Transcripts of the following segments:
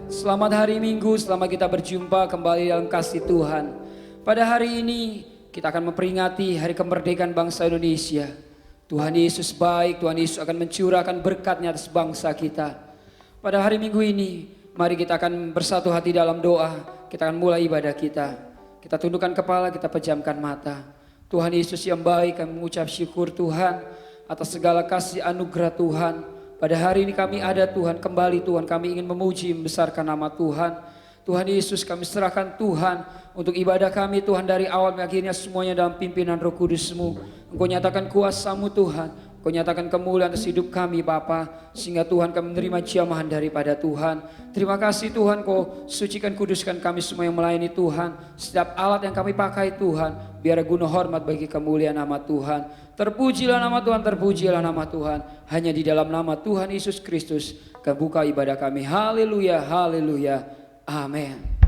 Selamat hari Minggu, selamat kita berjumpa kembali dalam kasih Tuhan. Pada hari ini kita akan memperingati hari kemerdekaan bangsa Indonesia. Tuhan Yesus baik, Tuhan Yesus akan mencurahkan berkat-Nya atas bangsa kita. Pada hari Minggu ini, mari kita akan bersatu hati dalam doa. Kita akan mulai ibadah kita. Kita tundukkan kepala, kita pejamkan mata. Tuhan Yesus yang baik, kami mengucap syukur Tuhan atas segala kasih anugerah Tuhan. Pada hari ini kami ada Tuhan, kembali Tuhan kami ingin memuji membesarkan nama Tuhan. Tuhan Yesus kami serahkan Tuhan untuk ibadah kami Tuhan dari awal akhirnya semuanya dalam pimpinan Roh Kudus-Mu. Engkau nyatakan kuasa-Mu Tuhan, Engkau nyatakan kemuliaan atas hidup kami Bapa, sehingga Tuhan kami menerima jamahan daripada Tuhan. Terima kasih Tuhan, Kau sucikan kuduskan kami semua yang melayani Tuhan. Setiap alat yang kami pakai Tuhan, biar guna hormat bagi kemuliaan nama Tuhan. Terpujilah nama Tuhan, terpujilah nama Tuhan. Hanya di dalam nama Tuhan Yesus Kristus kebuka ibadah kami. Haleluya, haleluya, amin.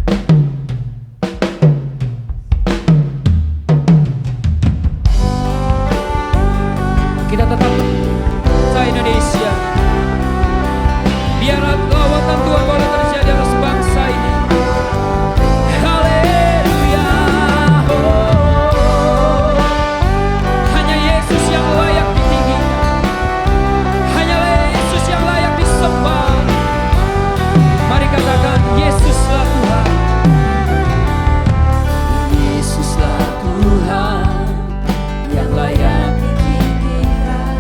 Kita tetap bangsa Indonesia. Biarlah lawatan Tuhan boleh terjadi atas bangsa ini. Haleluya. Hanya Yesus yang layak ditinggikan. Hanya Yesus yang layak disembah. Mari katakan Yesuslah Tuhan. Yesuslah Tuhan yang layak ditinggikan.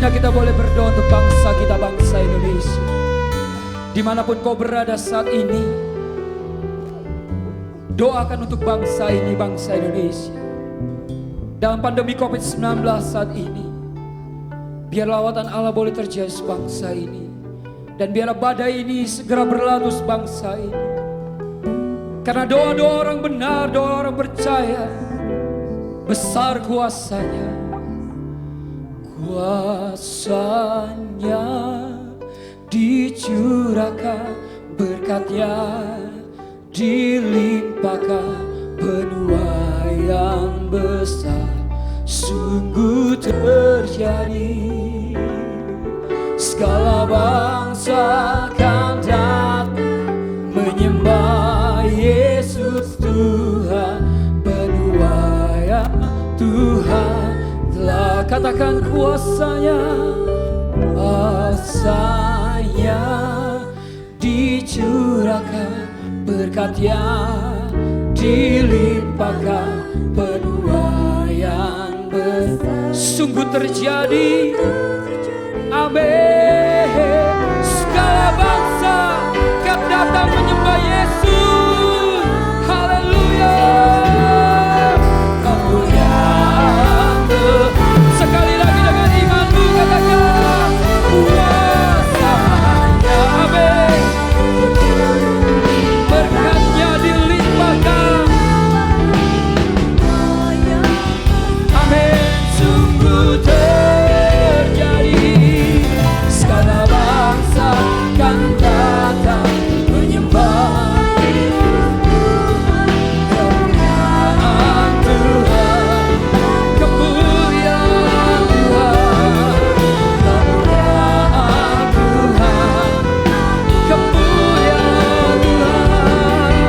sejenak kita boleh berdoa untuk bangsa kita, bangsa Indonesia. Dimanapun kau berada saat ini, doakan untuk bangsa ini, bangsa Indonesia. Dalam pandemi COVID-19 saat ini, biar lawatan Allah boleh terjadi sebangsa ini. Dan biarlah badai ini segera berlalu sebangsa ini. Karena doa-doa orang benar, doa orang percaya, besar kuasanya. Kuasanya dicurahkan, berkatnya dilimpahkan, penuai yang besar sungguh terjadi. Segala bangsa akan datang menyembah Yesus Tuhan, penuai yang Tuhan telah katakan kuasanya. Kuasanya dicurahkan, berkatnya dilimpahkan, penuai yang besar sungguh terjadi. Amin. Segala bangsa akan datang menyembah Yesus. Haleluya. Kemuliaan sekali lagi dengan imanmu katakan kuasanya. Amin. Berkatnya dilimpahkan. Amin. Sungguh terjadi. Segala bangsa akan datang menyembah kemuliaan Tuhan, kemuliaan Tuhan, kemuliaan Tuhan, kemuliaan Tuhan,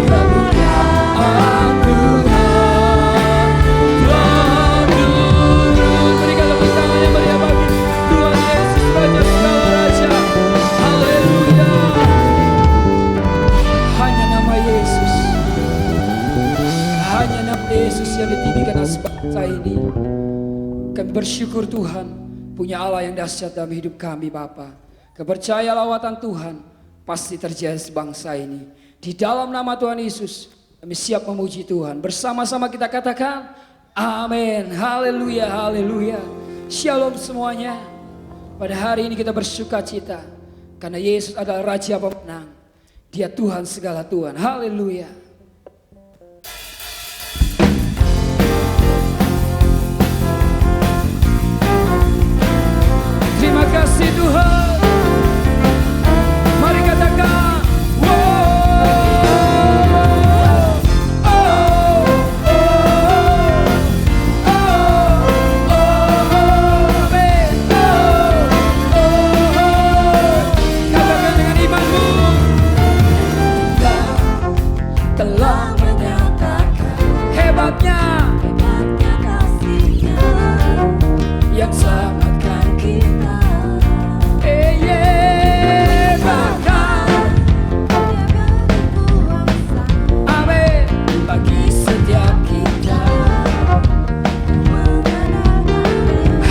kemuliaan Tuhan. Tuhan turun, berikan tepuk tangan yang meriah bagi Tuhan Yesus Raja segala raja. Haleluya. Hanya nama Yesus, hanya nama Yesus yang ditinggikan atas bangsa ini. Kami bersyukur Tuhan punya Allah yang dahsyat dalam hidup kami Bapa. Kepercaya lawatan Tuhan pasti terjadi sebangsa ini. Di dalam nama Tuhan Yesus kami siap memuji Tuhan. Bersama-sama kita katakan amin. Haleluya, haleluya. Shalom semuanya. Pada hari ini kita bersuka cita karena Yesus adalah Raja pemenang. Dia Tuhan segala Tuhan. Haleluya. Terima kasih Tuhan. Mari katakan telah menyatakan hebatnya kasih-Nya yang selamatkan kita. Bahkan amin bagi setiap kita.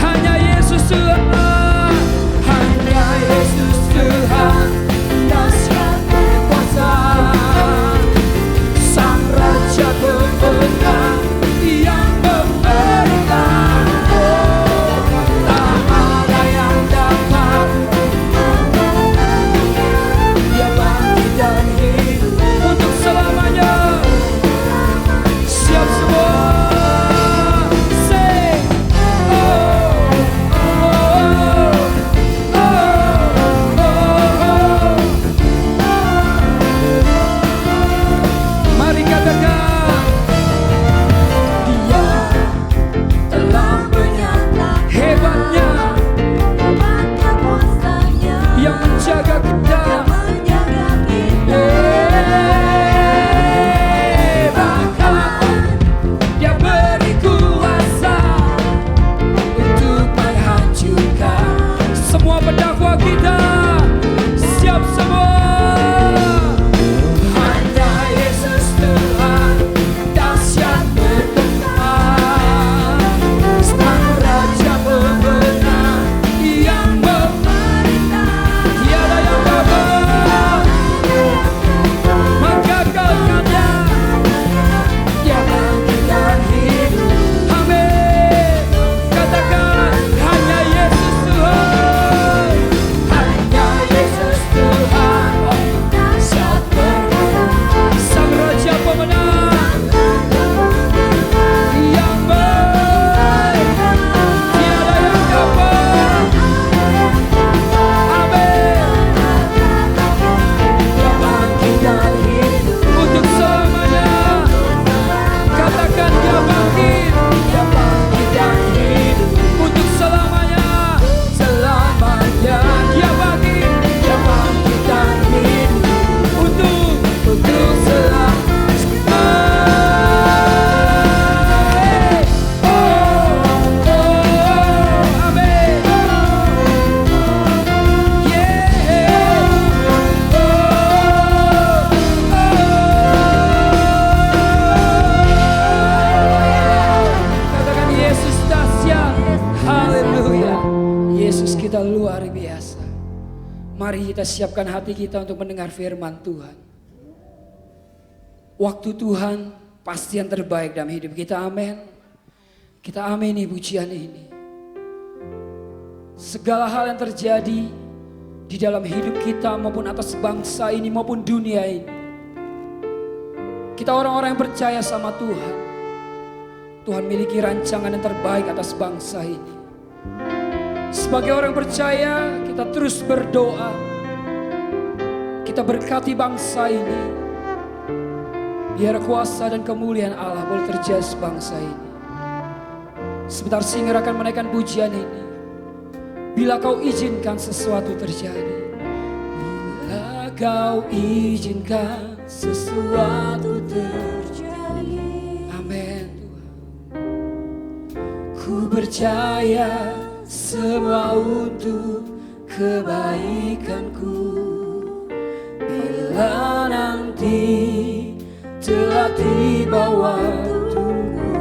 Hanya Yesus Tuhan, hanya Yesus Tuhan, dahsyat kuasa. Sang Raja pemenang, Mari kita siapkan hati kita untuk mendengar firman Tuhan. Waktu Tuhan pasti yang terbaik dalam hidup kita, amin. Kita amini pujian ini. Segala hal yang terjadi di dalam hidup kita maupun atas bangsa ini maupun dunia ini, kita orang-orang yang percaya sama Tuhan. Tuhan miliki rancangan yang terbaik atas bangsa ini. Sebagai orang percaya, kita terus berdoa. Kita berkati bangsa ini. Biar kuasa dan kemuliaan Allah boleh terjadi bangsa ini. Sebentar singer akan menaikkan pujian ini. Bila kau izinkan sesuatu terjadi. Bila kau izinkan sesuatu terjadi. Amin Tuhan. Ku percaya semua untuk kebaikanku. Bila nanti telah tiba waktumu,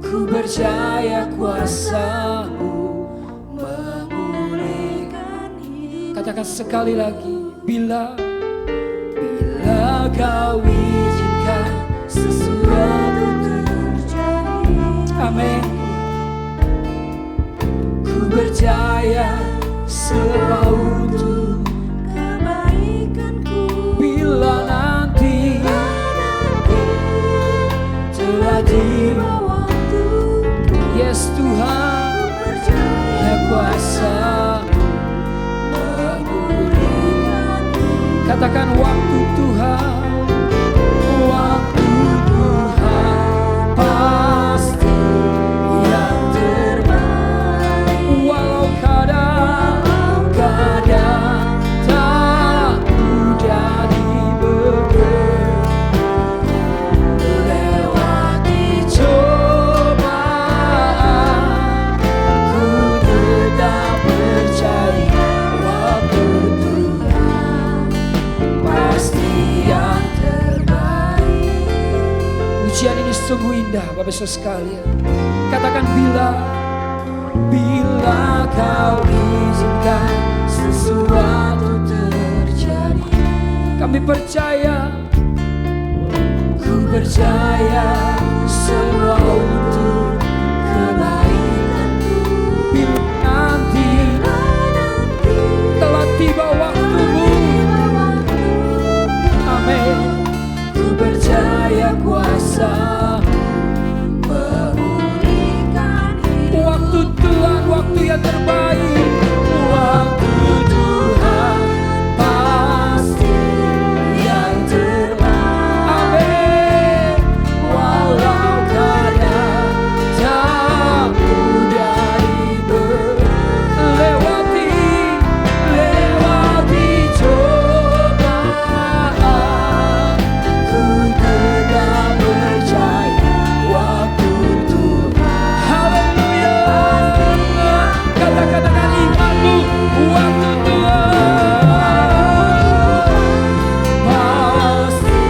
ku percaya kuasa-Mu memulihkan hidup. Katakan sekali lagi, bila kau izinkan sesuatu terjadi. Amin. Percaya semua untuk kebaikanku. Bila nanti telah tiba waktu, yes Tuhan, percaya kuasa memulihkan. Katakan waktu Tuhan, waktu Tuhan pasti yang terbaik. Walau kadang tak mudah melewati cobaan, ku tetap percaya waktu Tuhan pasti yang terbaik. Pujian ini sungguh indah Bapak Ibu sekalian. Katakan bila kau izinkan sesuatu terjadi. Kami percaya, ku percaya semua untuk kebaikanku. Bila nanti telah tiba waktumu, amin. Ku percaya kuasa waktu yang terbaik, waktu Tuhan pasti yang terbaik. Amin. Walau kadang tak mudah lewati cobaan, ku tetap percaya waktu Tuhan. Haleluya. Katakan dengan imanmu, waktu Tuhan pasti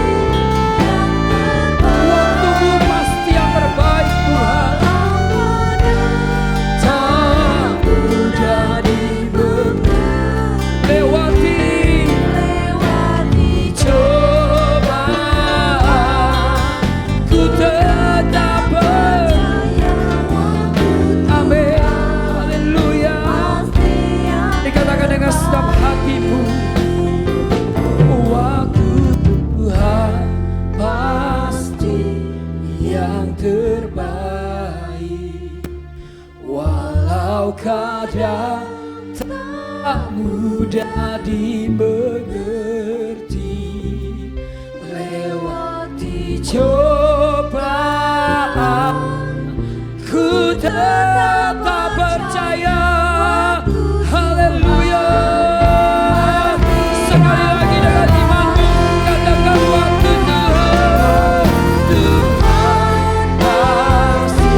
waktumu pasti yang terbaik Tuhan. Tak mudah lewati cobaan, ku tetap percaya. Amin. Dikatakan dengan segenap hatimu, waktu Tuhan pasti yang terbaik. Walau kadang tak mudah dimengerti, lewati cobaan, ku tetap percaya. Haleluya. Sekali lagi dengan imanmu, katakan waktu Tuhan, Tuhan pasti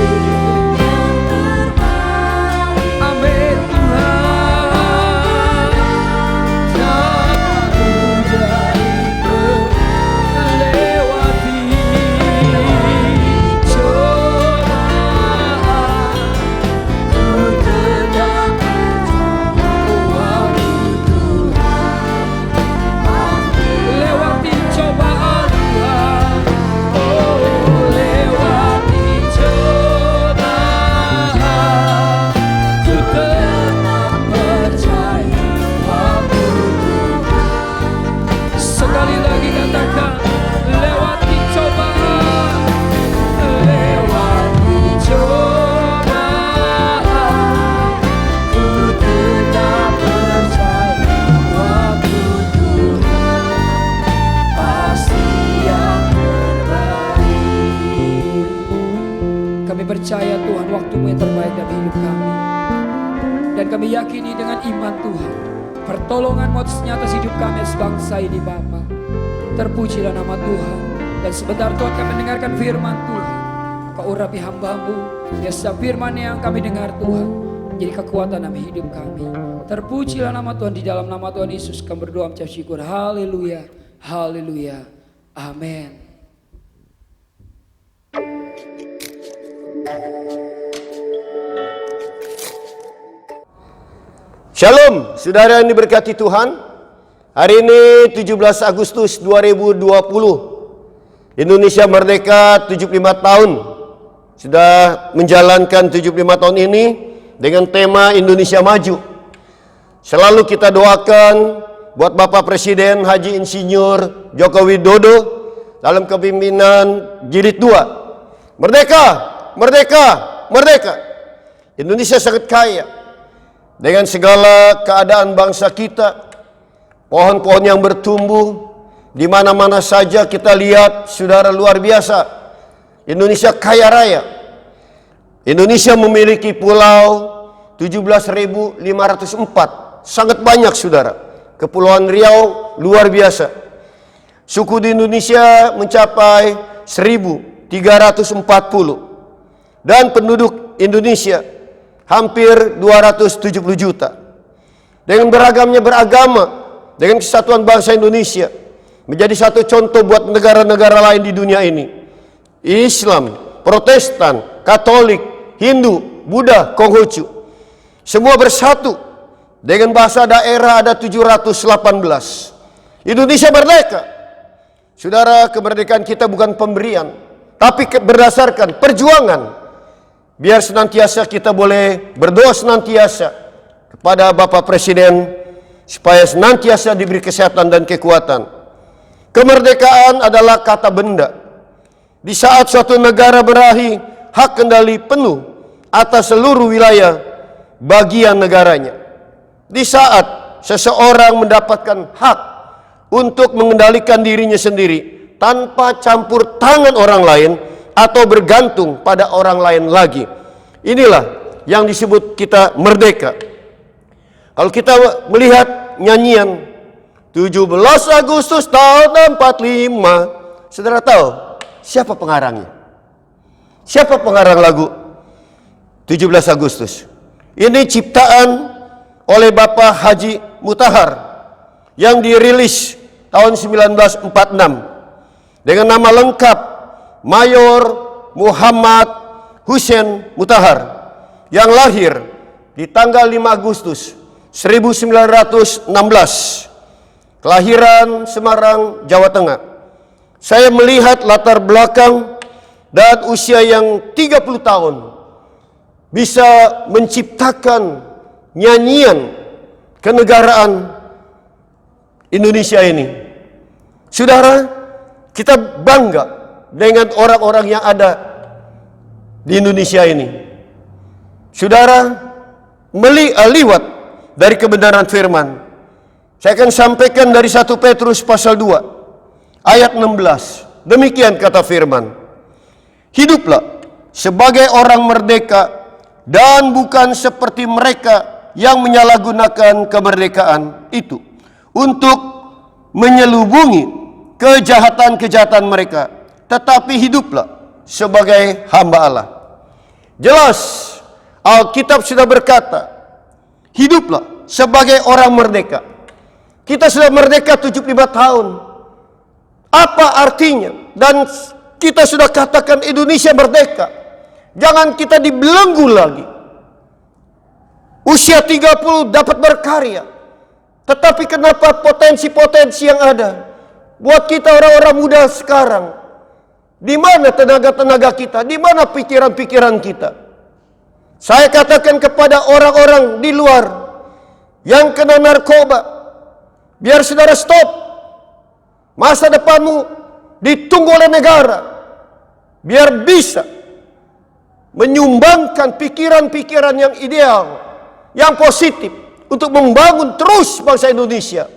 yang terbaik. Amin Tuhan. Tak mudah melewati cobaan, percaya Tuhan waktumu yang terbaik dalam hidup kami. Dan kami yakini dengan iman Tuhan, pertolongan-Mu atas nyata hidup kami sebangsa ini Bapa. Terpujilah nama Tuhan. Dan sebentar Tuhan kami mendengarkan firman Tuhan. Kau urapi hamba-Mu, ya setiap firman yang kami dengar Tuhan menjadi kekuatan dalam hidup kami. Terpujilah nama Tuhan, di dalam nama Tuhan Yesus kami berdoa mengucap syukur. Haleluya, haleluya, amin. Shalom, saudara yang diberkati Tuhan. Hari ini 17 Agustus 2020. Indonesia merdeka 75 tahun. Sudah menjalankan 75 tahun ini dengan tema Indonesia Maju. Selalu kita doakan buat Bapak Presiden Haji Insinyur Joko Widodo dalam kepemimpinan jilid 2. Merdeka, merdeka, merdeka. Indonesia sangat kaya dengan segala keadaan bangsa kita. Pohon-pohon yang bertumbuh di mana-mana saja kita lihat, saudara, luar biasa. Indonesia kaya raya. Indonesia memiliki pulau 17.504. Sangat banyak, saudara. Kepulauan Riau luar biasa. Suku di Indonesia mencapai 1.340. Dan penduduk Indonesia hampir 270 juta. Dengan beragamnya beragama, dengan kesatuan bangsa Indonesia menjadi satu contoh buat negara-negara lain di dunia ini. Islam, Protestan, Katolik, Hindu, Buddha, Konghucu, semua bersatu. Dengan bahasa daerah ada 718. Indonesia merdeka. Saudara, kemerdekaan kita bukan pemberian, tapi berdasarkan perjuangan. Biar senantiasa kita boleh berdoa senantiasa kepada Bapak Presiden supaya senantiasa diberi kesehatan dan kekuatan. Kemerdekaan adalah kata benda. Di saat suatu negara berahi hak kendali penuh atas seluruh wilayah bagian negaranya. Di saat seseorang mendapatkan hak untuk mengendalikan dirinya sendiri tanpa campur tangan orang lain atau bergantung pada orang lain lagi. Inilah yang disebut kita merdeka. Kalau kita melihat nyanyian 17 Agustus tahun 45, saudara tahu siapa pengarangnya? Siapa pengarang lagu 17 Agustus? Ini ciptaan oleh Bapak Haji Mutahar yang dirilis tahun 1946 dengan nama lengkap Mayor Muhammad Hussein Mutahar yang lahir di tanggal 5 Agustus 1916. Kelahiran Semarang, Jawa Tengah. Saya melihat latar belakang dan usia yang 30 tahun bisa menciptakan nyanyian kenegaraan Indonesia ini. Saudara, kita bangga dengan orang-orang yang ada di Indonesia ini. Saudara, liwat dari kebenaran firman. Saya akan sampaikan dari 1 Petrus pasal 2 ayat 16. Demikian kata firman. Hiduplah sebagai orang merdeka dan bukan seperti mereka yang menyalahgunakan kemerdekaan itu untuk menyelubungi kejahatan-kejahatan mereka, tetapi hiduplah sebagai hamba Allah. Jelas Alkitab sudah berkata, hiduplah sebagai orang merdeka. Kita sudah merdeka 75 tahun. Apa artinya? Dan kita sudah katakan Indonesia merdeka. Jangan kita dibelenggu lagi. Usia 30 dapat berkarya. Tetapi kenapa potensi-potensi yang ada buat kita orang-orang muda sekarang? Di mana tenaga-tenaga kita? Di mana pikiran-pikiran kita? Saya katakan kepada orang-orang di luar yang kena narkoba, biar saudara stop. Masa depanmu ditunggu oleh negara. Biar bisa menyumbangkan pikiran-pikiran yang ideal, yang positif, untuk membangun terus bangsa Indonesia.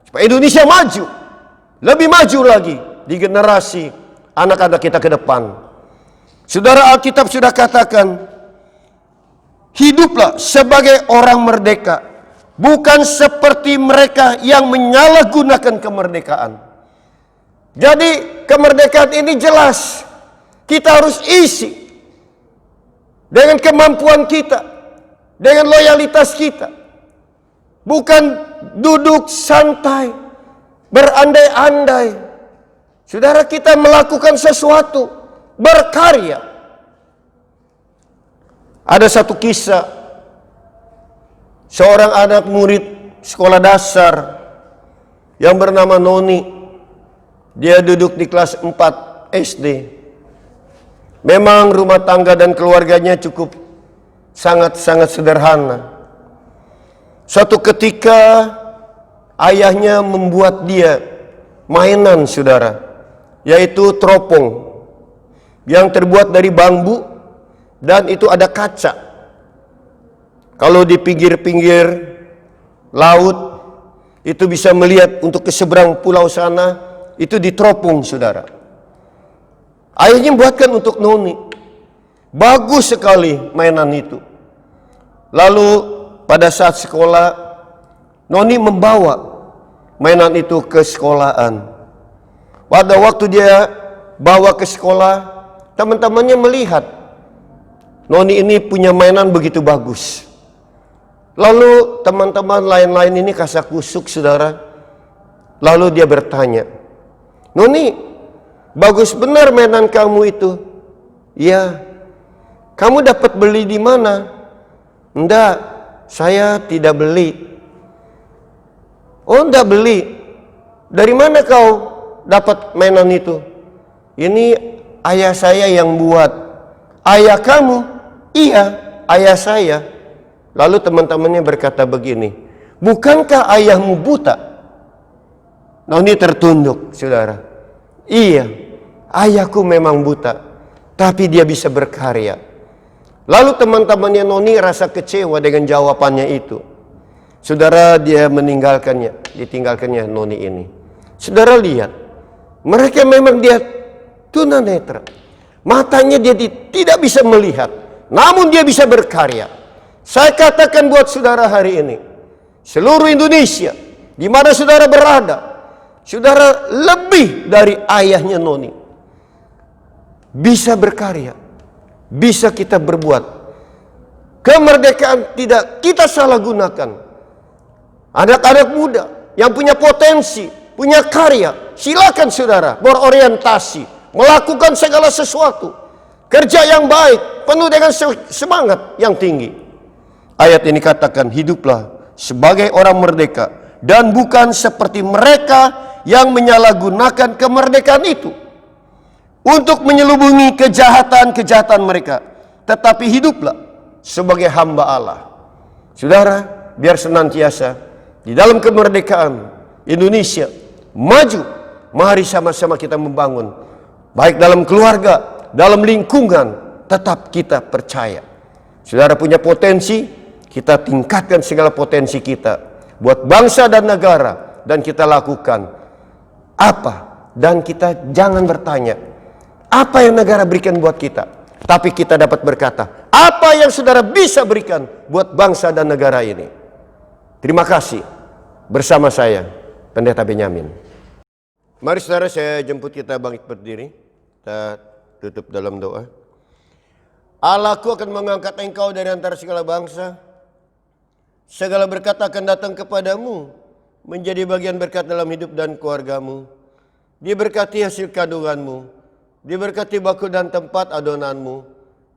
Supaya Indonesia maju, lebih maju lagi di generasi anak-anak kita ke depan. Saudara, Alkitab sudah katakan, hiduplah sebagai orang merdeka, bukan seperti mereka yang menyalahgunakan kemerdekaan. Jadi kemerdekaan ini jelas, kita harus isi dengan kemampuan kita, dengan loyalitas kita. Bukan duduk santai, berandai-andai. Saudara, kita melakukan sesuatu, berkarya. Ada satu kisah, seorang anak murid sekolah dasar yang bernama Noni. Dia duduk di kelas 4 SD. Memang rumah tangga dan keluarganya cukup sangat-sangat sederhana. Suatu ketika ayahnya membuat dia mainan, saudara, yaitu teropong yang terbuat dari bambu dan itu ada kaca. Kalau di pinggir-pinggir laut itu bisa melihat untuk ke seberang pulau sana, itu diteropong, saudara. Ayahnya buatkan untuk Noni. Bagus sekali mainan itu. Lalu pada saat sekolah, Noni membawa mainan itu ke sekolahan. Pada waktu dia bawa ke sekolah, teman-temannya melihat Noni ini punya mainan begitu bagus. Lalu teman-teman lain-lain ini kasak-kusuk, saudara. Lalu dia bertanya, Noni, bagus benar mainan kamu itu. Iya. Kamu dapat beli di mana? Enggak, saya tidak beli. Oh, enggak beli. Dari mana kau dapat mainan itu? Ini ayah saya yang buat. Ayah kamu? Iya, ayah saya. Lalu teman-temannya berkata begini, bukankah ayahmu buta? Noni tertunduk, saudara. Iya, ayahku memang buta, tapi dia bisa berkarya. Lalu teman-temannya Noni rasa kecewa dengan jawabannya itu. Saudara, dia ditinggalkannya Noni ini. Saudara lihat, mereka memang dia tunanetra. Matanya dia tidak bisa melihat, namun dia bisa berkarya. Saya katakan buat saudara hari ini, seluruh Indonesia, di mana saudara berada, saudara lebih dari ayahnya Noni. Bisa berkarya, bisa kita berbuat. Kemerdekaan tidak kita salah gunakan. Anak-anak muda yang punya potensi, punya karya, silakan saudara berorientasi, melakukan segala sesuatu. Kerja yang baik, penuh dengan semangat yang tinggi. Ayat ini katakan, hiduplah sebagai orang merdeka dan bukan seperti mereka yang menyalahgunakan kemerdekaan itu untuk menyelubungi kejahatan-kejahatan mereka, tetapi hiduplah sebagai hamba Allah. Saudara, biar senantiasa di dalam kemerdekaan Indonesia maju, mari sama-sama kita membangun, baik dalam keluarga, dalam lingkungan, tetap kita percaya. Saudara punya potensi, kita tingkatkan segala potensi kita buat bangsa dan negara, dan kita lakukan apa, dan kita jangan bertanya apa yang negara berikan buat kita, tapi kita dapat berkata apa yang saudara bisa berikan buat bangsa dan negara ini. Terima kasih. Bersama saya, Pendeta Benyamin. Mari saudara, saya jemput kita bangkit berdiri. Kita tutup dalam doa. Allahku akan mengangkat engkau dari antara segala bangsa. Segala berkat akan datang kepadamu, menjadi bagian berkat dalam hidup dan keluargamu. Diberkati hasil kandunganmu, diberkati baku dan tempat adonanmu,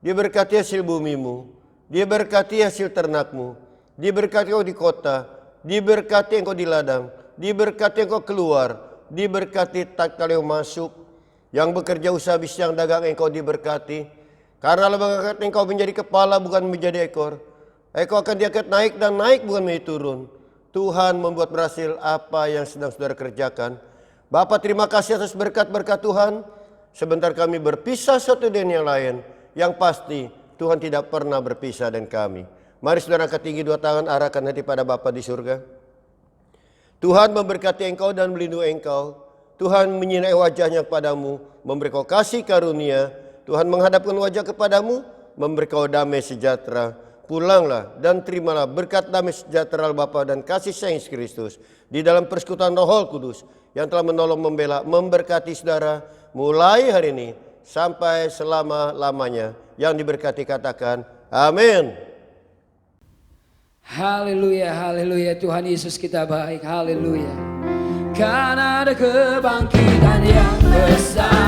diberkati hasil bumimu, diberkati hasil ternakmu, diberkati engkau di kota, diberkati engkau di ladang, diberkati engkau keluar, diberkati tatkala engkau masuk. Yang bekerja usaha bisiang dagang engkau diberkati, karena Allah engkau menjadi kepala bukan menjadi ekor. Engkau akan diangkat naik dan naik bukan menjadi turun. Tuhan membuat berhasil apa yang sedang saudara kerjakan. Bapa, terima kasih atas berkat-berkat Tuhan. Sebentar kami berpisah satu dengan yang lain, yang pasti Tuhan tidak pernah berpisah dengan kami. Mari saudara angkat tinggi dua tangan, arahkan hati pada Bapa di surga. Tuhan memberkati engkau dan melindungi engkau. Tuhan menyinai wajahnya kepadamu, memberi kau kasih karunia, Tuhan menghadapkan wajah kepadamu, memberi kau damai sejahtera. Pulanglah dan terimalah berkat damai sejahtera Bapa dan kasih sayang Yesus Kristus di dalam persekutuan Roh Kudus yang telah menolong, membela, memberkati saudara mulai hari ini sampai selama-lamanya. Yang diberkati katakan amin. Haleluya, haleluya, Tuhan Yesus kita baik, haleluya. Karena ada kebangkitan yang besar.